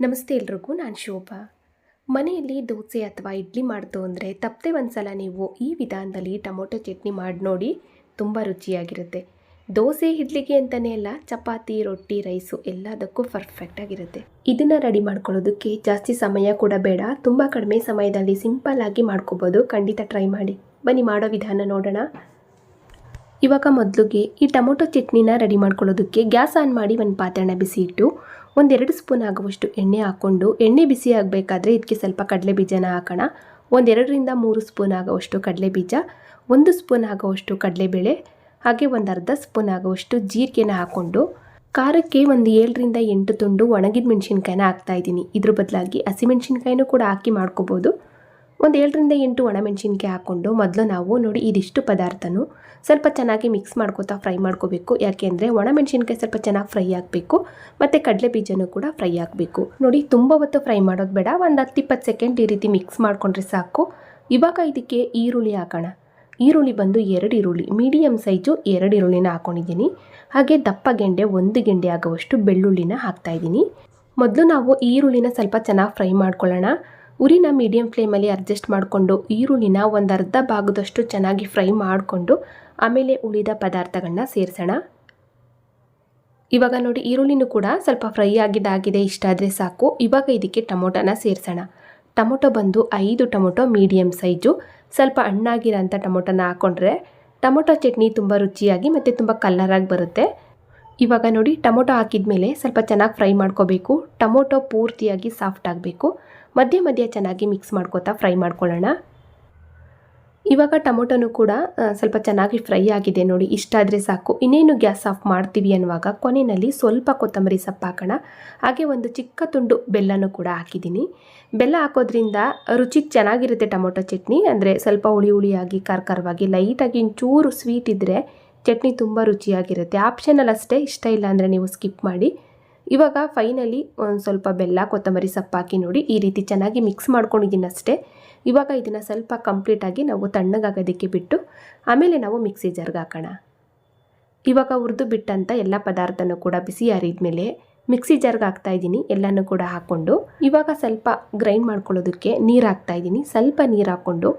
ನಮಸ್ತೆ ಎಲ್ರಿಗೂ, ನಾನು ಶೋಭಾ. ಮನೆಯಲ್ಲಿ ದೋಸೆ ಅಥವಾ ಇಡ್ಲಿ ಮಾಡ್ತು ಅಂದರೆ ತಪ್ಪದೆ ಒಂದು ಸಲ ನೀವು ಈ ವಿಧಾನದಲ್ಲಿ ಟೊಮೊಟೊ ಚಟ್ನಿ ಮಾಡಿ ನೋಡಿ, ತುಂಬ ರುಚಿಯಾಗಿರುತ್ತೆ. ದೋಸೆ ಇಡ್ಲಿಗೆ ಅಂತಲೇ ಅಲ್ಲ, ಚಪಾತಿ, ರೊಟ್ಟಿ, ರೈಸು ಎಲ್ಲದಕ್ಕೂ ಪರ್ಫೆಕ್ಟಾಗಿರುತ್ತೆ. ಇದನ್ನು ರೆಡಿ ಮಾಡ್ಕೊಳ್ಳೋದಕ್ಕೆ ಜಾಸ್ತಿ ಸಮಯ ಕೂಡ ಬೇಡ, ತುಂಬ ಕಡಿಮೆ ಸಮಯದಲ್ಲಿ ಸಿಂಪಲ್ಲಾಗಿ ಮಾಡ್ಕೋಬೋದು. ಖಂಡಿತ ಟ್ರೈ ಮಾಡಿ. ಬನ್ನಿ ಮಾಡೋ ವಿಧಾನ ನೋಡೋಣ. ಇವಾಗ ಮೊದಲಿಗೆ ಈ ಟೊಮೊಟೊ ಚಟ್ನಿನ ರೆಡಿ ಮಾಡ್ಕೊಳ್ಳೋದಕ್ಕೆ ಗ್ಯಾಸ್ ಆನ್ ಮಾಡಿ ಒಂದು ಪಾತ್ರೆನ ಬಿಸಿ ಇಟ್ಟು 1-2 ಸ್ಪೂನ್ ಆಗುವಷ್ಟು ಎಣ್ಣೆ ಹಾಕ್ಕೊಂಡು, ಎಣ್ಣೆ ಬಿಸಿ ಆಗಬೇಕಾದ್ರೆ ಇದಕ್ಕೆ ಸ್ವಲ್ಪ ಕಡಲೆ ಬೀಜನ ಹಾಕೋಣ. 1-2-3 ಸ್ಪೂನ್ ಆಗುವಷ್ಟು ಕಡಲೆ ಬೀಜ, 1 ಸ್ಪೂನ್ ಆಗುವಷ್ಟು ಕಡಲೆಬೇಳೆ, ಹಾಗೆ 1/2 ಸ್ಪೂನ್ ಆಗುವಷ್ಟು ಜೀರಿಗೆನ ಹಾಕ್ಕೊಂಡು, ಖಾರಕ್ಕೆ 7-8 ತುಂಡು ಒಣಗಿದ ಮೆಣಸಿನ್ಕಾಯಿನ ಹಾಕ್ತಾಯಿದ್ದೀನಿ. ಇದ್ರ ಬದಲಾಗಿ ಹಸಿಮೆಣಸಿನ್ಕಾಯಿನೂ ಕೂಡ ಹಾಕಿ ಮಾಡ್ಕೋಬೋದು. 7-8 ಒಣಮೆಣಸಿನ್ಕಾಯಿ ಹಾಕ್ಕೊಂಡು ಮೊದಲು ನಾವು ನೋಡಿ ಇದಿಷ್ಟು ಪದಾರ್ಥನೂ ಸ್ವಲ್ಪ ಚೆನ್ನಾಗಿ ಮಿಕ್ಸ್ ಮಾಡ್ಕೋತಾ ಫ್ರೈ ಮಾಡ್ಕೋಬೇಕು. ಯಾಕೆಂದರೆ ಒಣಮೆಣಸಿನ್ಕಾಯಿ ಸ್ವಲ್ಪ ಚೆನ್ನಾಗಿ ಫ್ರೈ ಆಗಬೇಕು ಮತ್ತು ಕಡಲೆ ಬೀಜನೂ ಕೂಡ ಫ್ರೈ ಆಗಬೇಕು. ನೋಡಿ, ತುಂಬ ಹೊತ್ತು ಫ್ರೈ ಮಾಡೋದು ಬೇಡ, ಒಂದು 10-20 ಸೆಕೆಂಡ್ ಈ ರೀತಿ ಮಿಕ್ಸ್ ಮಾಡಿಕೊಂಡ್ರೆ ಸಾಕು. ಇವಾಗ ಇದಕ್ಕೆ ಈರುಳ್ಳಿ ಹಾಕೋಣ. ಈರುಳ್ಳಿ ಬಂದು 2 ಈರುಳ್ಳಿ, ಮೀಡಿಯಮ್ ಸೈಜು 2 ಈರುಳ್ಳಿನ ಹಾಕ್ಕೊಂಡಿದ್ದೀನಿ. ಹಾಗೆ ದಪ್ಪ ಗೆಂಡೆ 1 ಗೆಂಡೆ ಆಗುವಷ್ಟು ಬೆಳ್ಳುಳ್ಳಿನ ಹಾಕ್ತಾಯಿದ್ದೀನಿ. ಮೊದಲು ನಾವು ಈರುಳ್ಳಿನ ಸ್ವಲ್ಪ ಚೆನ್ನಾಗಿ ಫ್ರೈ ಮಾಡ್ಕೊಳ್ಳೋಣ. ಉರಿನ ಮೀಡಿಯಮ್ ಫ್ಲೇಮಲ್ಲಿ ಅಡ್ಜಸ್ಟ್ ಮಾಡಿಕೊಂಡು ಈರುಳ್ಳಿನ 1/2 ಭಾಗದಷ್ಟು ಚೆನ್ನಾಗಿ ಫ್ರೈ ಮಾಡಿಕೊಂಡು ಆಮೇಲೆ ಉಳಿದ ಪದಾರ್ಥಗಳನ್ನ ಸೇರಿಸೋಣ. ಇವಾಗ ನೋಡಿ, ಈರುಳ್ಳಿನೂ ಕೂಡ ಸ್ವಲ್ಪ ಫ್ರೈ ಆಗಿದ್ದಾಗಿದೆ, ಇಷ್ಟಾದರೆ ಸಾಕು. ಇವಾಗ ಇದಕ್ಕೆ ಟೊಮೊಟೊನ ಸೇರಿಸೋಣ. ಟೊಮೊಟೊ ಬಂದು 5 ಟೊಮೊಟೊ ಮೀಡಿಯಮ್ ಸೈಜು, ಸ್ವಲ್ಪ ಹಣ್ಣಾಗಿರೋಂಥ ಟೊಮೊಟೊನ ಹಾಕ್ಕೊಂಡ್ರೆ ಟೊಮೊಟೊ ಚಟ್ನಿ ತುಂಬ ರುಚಿಯಾಗಿ ಮತ್ತು ತುಂಬ ಕಲರಾಗಿ ಬರುತ್ತೆ. ಇವಾಗ ನೋಡಿ, ಟೊಮೊಟೊ ಹಾಕಿದ ಮೇಲೆ ಸ್ವಲ್ಪ ಚೆನ್ನಾಗಿ ಫ್ರೈ ಮಾಡ್ಕೋಬೇಕು. ಟೊಮೊಟೊ ಪೂರ್ತಿಯಾಗಿ ಸಾಫ್ಟ್ ಆಗಬೇಕು. ಮಧ್ಯೆ ಮಧ್ಯೆ ಚೆನ್ನಾಗಿ ಮಿಕ್ಸ್ ಮಾಡ್ಕೋತಾ ಫ್ರೈ ಮಾಡ್ಕೊಳ್ಳೋಣ. ಇವಾಗ ಟೊಮೊಟೊನೂ ಕೂಡ ಸ್ವಲ್ಪ ಚೆನ್ನಾಗಿ ಫ್ರೈ ಆಗಿದೆ ನೋಡಿ, ಇಷ್ಟಾದರೆ ಸಾಕು. ಇನ್ನೇನು ಗ್ಯಾಸ್ ಆಫ್ ಮಾಡ್ತೀವಿ ಅನ್ನುವಾಗ ಕೊನೆಯಲ್ಲಿ ಸ್ವಲ್ಪ ಕೊತ್ತಂಬರಿ ಸೊಪ್ಪು ಹಾಕೋಣ. ಹಾಗೆ ಒಂದು ಚಿಕ್ಕ ತುಂಡು ಬೆಲ್ಲನೂ ಕೂಡ ಹಾಕಿದ್ದೀನಿ. ಬೆಲ್ಲ ಹಾಕೋದ್ರಿಂದ ರುಚಿ ಚೆನ್ನಾಗಿರುತ್ತೆ ಟೊಮೊಟೊ ಚಟ್ನಿ. ಅಂದರೆ ಸ್ವಲ್ಪ ಹುಳಿಯಾಗಿ ಖಾರವಾಗಿ ಲೈಟಾಗಿ ಒಂಚೂರು ಸ್ವೀಟ್ ಇದ್ದರೆ ಚಟ್ನಿ ತುಂಬ ರುಚಿಯಾಗಿರುತ್ತೆ. ಆಪ್ಷನಲ್ ಅಷ್ಟೇ, ಇಷ್ಟ ಇಲ್ಲ ಅಂದರೆ ನೀವು ಸ್ಕಿಪ್ ಮಾಡಿ. ಇವಾಗ ಫೈನಲಿ ಒಂದು ಸ್ವಲ್ಪ ಬೆಲ್ಲ, ಕೊತ್ತಂಬರಿ ಸೊಪ್ಪು ಹಾಕಿ ನೋಡಿ ಈ ರೀತಿ ಚೆನ್ನಾಗಿ ಮಿಕ್ಸ್ ಮಾಡ್ಕೊಂಡಿದ್ದೀನಿ ಅಷ್ಟೇ. ಇವಾಗ ಇದನ್ನು ಸ್ವಲ್ಪ ಕಂಪ್ಲೀಟಾಗಿ ನಾವು ತಣ್ಣಗಾಗೋದಕ್ಕೆ ಬಿಟ್ಟು ಆಮೇಲೆ ನಾವು ಮಿಕ್ಸಿ ಜಾರ್ಗೆ ಹಾಕೋಣ. ಇವಾಗ ಹುರಿದು ಬಿಟ್ಟಂಥ ಎಲ್ಲ ಪದಾರ್ಥನೂ ಕೂಡ ಬಿಸಿ ಆರಿದ್ಮೇಲೆ ಮಿಕ್ಸಿ ಜಾರ್ಗೆ ಹಾಕ್ತಾಯಿದ್ದೀನಿ. ಎಲ್ಲನೂ ಕೂಡ ಹಾಕ್ಕೊಂಡು ಇವಾಗ ಸ್ವಲ್ಪ ಗ್ರೈಂಡ್ ಮಾಡ್ಕೊಳ್ಳೋದಕ್ಕೆ ನೀರು ಹಾಕ್ತಾಯಿದ್ದೀನಿ. ಸ್ವಲ್ಪ ನೀರು ಹಾಕ್ಕೊಂಡು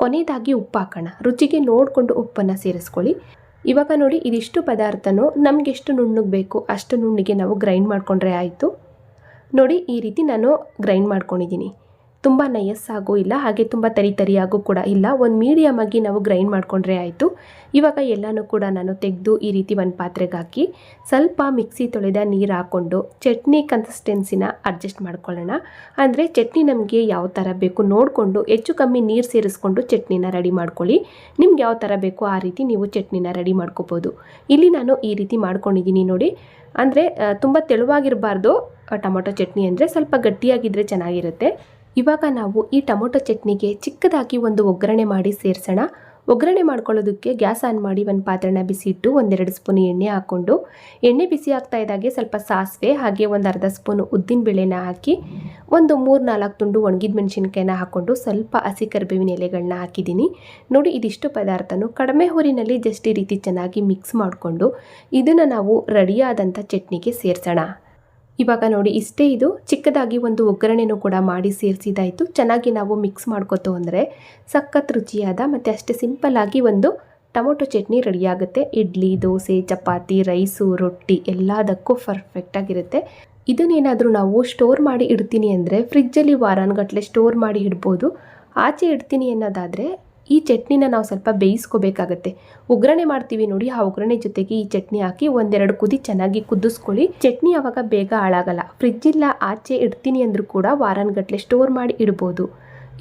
ಕೊನೆಯದಾಗಿ ಉಪ್ಪು ಹಾಕೋಣ. ರುಚಿಗೆ ನೋಡಿಕೊಂಡು ಉಪ್ಪನ್ನು ಸೇರಿಸ್ಕೊಳ್ಳಿ. ಇವಾಗ ನೋಡಿ, ಇದಿಷ್ಟು ಪದಾರ್ಥನೂ ನಮಗೆ ಎಷ್ಟು ನುಣ್ಣಗೆ ಬೇಕು ಅಷ್ಟು ನುಣ್ಣಿಗೆ ನಾವು ಗ್ರೈಂಡ್ ಮಾಡಿಕೊಂಡ್ರೆ ಆಯಿತು. ನೋಡಿ, ಈ ರೀತಿ ನಾನು ಗ್ರೈಂಡ್ ಮಾಡ್ಕೊಂಡಿದ್ದೀನಿ. ತುಂಬ ನಯಸ್ಸಾಗೂ ಇಲ್ಲ, ಹಾಗೆ ತುಂಬ ತರಿಯಾಗೂ ಕೂಡ ಇಲ್ಲ. ಒಂದು ಮೀಡಿಯಮ್ ಆಗಿ ನಾವು ಗ್ರೈಂಡ್ ಮಾಡಿಕೊಂಡ್ರೆ ಆಯಿತು. ಇವಾಗ ಎಲ್ಲನೂ ಕೂಡ ನಾನು ತೆಗೆದು ಈ ರೀತಿ ಒಂದು ಪಾತ್ರೆಗೆ ಹಾಕಿ ಸ್ವಲ್ಪ ಮಿಕ್ಸಿ ತೊಳೆದ ನೀರು ಹಾಕ್ಕೊಂಡು ಚಟ್ನಿ ಕನ್ಸಿಸ್ಟೆನ್ಸಿನ ಅಡ್ಜಸ್ಟ್ ಮಾಡ್ಕೊಳ್ಳೋಣ. ಅಂದರೆ ಚಟ್ನಿ ನಮಗೆ ಯಾವ ಥರ ಬೇಕು ನೋಡಿಕೊಂಡು ಹೆಚ್ಚು ಕಮ್ಮಿ ನೀರು ಸೇರಿಸ್ಕೊಂಡು ಚಟ್ನಿನ ರೆಡಿ ಮಾಡ್ಕೊಳ್ಳಿ. ನಿಮ್ಗೆ ಯಾವ ಥರ ಬೇಕೋ ಆ ರೀತಿ ನೀವು ಚಟ್ನಿನ ರೆಡಿ ಮಾಡ್ಕೋಬೋದು. ಇಲ್ಲಿ ನಾನು ಈ ರೀತಿ ಮಾಡ್ಕೊಂಡಿದ್ದೀನಿ ನೋಡಿ. ಅಂದರೆ ತುಂಬ ತೆಳುವಾಗಿರಬಾರ್ದು ಟೊಮೊಟೊ ಚಟ್ನಿ, ಅಂದರೆ ಸ್ವಲ್ಪ ಗಟ್ಟಿಯಾಗಿದ್ದರೆ ಚೆನ್ನಾಗಿರುತ್ತೆ. ಇವಾಗ ನಾವು ಈ ಟೊಮೊಟೊ ಚಟ್ನಿಗೆ ಚಿಕ್ಕದಾಗಿ ಒಂದು ಒಗ್ಗರಣೆ ಮಾಡಿ ಸೇರಿಸೋಣ. ಒಗ್ಗರಣೆ ಮಾಡ್ಕೊಳ್ಳೋದಕ್ಕೆ ಗ್ಯಾಸ್ ಆನ್ ಮಾಡಿ ಒಂದು ಪಾತ್ರೆನ ಬಿಸಿ ಇಟ್ಟು 1-2 ಸ್ಪೂನ್ ಎಣ್ಣೆ ಹಾಕ್ಕೊಂಡು, ಎಣ್ಣೆ ಬಿಸಿ ಆಗ್ತಾ ಇದ್ದಾಗೆ ಸ್ವಲ್ಪ ಸಾಸಿವೆ, ಹಾಗೆ 1/2 ಸ್ಪೂನ್ ಉದ್ದಿನಬೇಳೆನ ಹಾಕಿ, ಒಂದು 3-4 ತುಂಡು ಒಣಗಿದ ಮೆಣಸಿನ್ಕಾಯಿನ ಹಾಕ್ಕೊಂಡು ಸ್ವಲ್ಪ ಹಸಿ ಕರಿಬೇವಿನ ಎಲೆಗಳನ್ನ ಹಾಕಿದ್ದೀನಿ. ನೋಡಿ, ಇದಿಷ್ಟು ಪದಾರ್ಥನೂ ಕಡಿಮೆ ಹುರಿನಲ್ಲಿ ಜಸ್ಟ್ ಈ ರೀತಿ ಚೆನ್ನಾಗಿ ಮಿಕ್ಸ್ ಮಾಡಿಕೊಂಡು ಇದನ್ನು ನಾವು ರೆಡಿಯಾದಂಥ ಚಟ್ನಿಗೆ ಸೇರಿಸೋಣ. ಇವಾಗ ನೋಡಿ, ಇಷ್ಟೇ. ಇದು ಚಿಕ್ಕದಾಗಿ ಒಂದು ಒಗ್ಗರಣೆನೂ ಕೂಡ ಮಾಡಿ ಸೇರಿಸಿದಾಯಿತು. ಚೆನ್ನಾಗಿ ನಾವು ಮಿಕ್ಸ್ ಮಾಡ್ಕೊತು ಅಂದರೆ ಸಖತ್ ರುಚಿಯಾದ ಮತ್ತು ಅಷ್ಟೇ ಸಿಂಪಲ್ಲಾಗಿ ಒಂದು ಟೊಮೊಟೊ ಚಟ್ನಿ ರೆಡಿಯಾಗುತ್ತೆ. ಇಡ್ಲಿ, ದೋಸೆ, ಚಪಾತಿ, ರೈಸು, ರೊಟ್ಟಿ ಎಲ್ಲದಕ್ಕೂ ಪರ್ಫೆಕ್ಟಾಗಿರುತ್ತೆ. ಇದನ್ನೇನಾದರೂ ನಾವು ಸ್ಟೋರ್ ಮಾಡಿ ಇಡ್ತೀನಿ ಅಂದರೆ ಫ್ರಿಜ್ಜಲ್ಲಿ ವಾರಾನುಗಟ್ಟಲೆ ಸ್ಟೋರ್ ಮಾಡಿ ಇಡ್ಬೋದು. ಆಚೆ ಇಡ್ತೀನಿ ಅನ್ನೋದಾದರೆ ಈ ಚಟ್ನಿನ ನಾವು ಸ್ವಲ್ಪ ಬೇಯಿಸ್ಕೋಬೇಕಾಗತ್ತೆ. ಒಗ್ಗರಣೆ ಮಾಡ್ತೀವಿ ನೋಡಿ, ಆ ಒಗ್ಗರಣೆ ಜೊತೆಗೆ ಈ ಚಟ್ನಿ ಹಾಕಿ 1-2 ಕುದಿ ಚೆನ್ನಾಗಿ ಕುದಿಸ್ಕೊಳ್ಳಿ. ಚಟ್ನಿ ಆವಾಗ ಬೇಗ ಹಾಳಾಗಲ್ಲ. ಫ್ರಿಜ್ಜಿಲ್ಲ ಆಚೆ ಇಡ್ತೀನಿ ಅಂದರೂ ಕೂಡ ವಾರಾನುಗಟ್ಟಲೆ ಸ್ಟೋರ್ ಮಾಡಿ ಇಡ್ಬೋದು.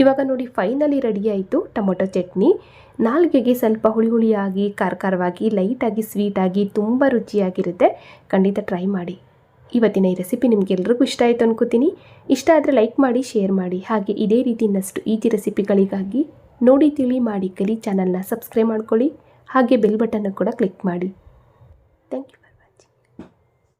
ಇವಾಗ ನೋಡಿ, ಫೈನಲಿ ರೆಡಿ ಆಯಿತು ಟೊಮೊಟೊ ಚಟ್ನಿ. ನಾಲ್ಗೆಗೆ ಸ್ವಲ್ಪ ಹುಳಿಯಾಗಿ ಖಾರವಾಗಿ ಲೈಟಾಗಿ ಸ್ವೀಟಾಗಿ ತುಂಬ ರುಚಿಯಾಗಿರುತ್ತೆ. ಖಂಡಿತ ಟ್ರೈ ಮಾಡಿ. ಇವತ್ತಿನ ಈ ರೆಸಿಪಿ ನಿಮಗೆಲ್ರಿಗೂ ಇಷ್ಟ ಆಯಿತು ಅನ್ಕೋತೀನಿ. ಇಷ್ಟ ಆದರೆ ಲೈಕ್ ಮಾಡಿ, ಶೇರ್ ಮಾಡಿ. ಹಾಗೆ ಇದೇ ರೀತಿ ಇನ್ನಷ್ಟು ಈಜಿ ರೆಸಿಪಿಗಳಿಗಾಗಿ ನೋಡಿ ತಿಳಿ ಮಾಡಿ ಕಲಿ ಚಾನಲ್ನ ಸಬ್ಸ್ಕ್ರೈಬ್ ಮಾಡ್ಕೊಳ್ಳಿ. ಹಾಗೆ ಬೆಲ್ ಬಟನ್ ಕೂಡ ಕ್ಲಿಕ್ ಮಾಡಿ. Thank you.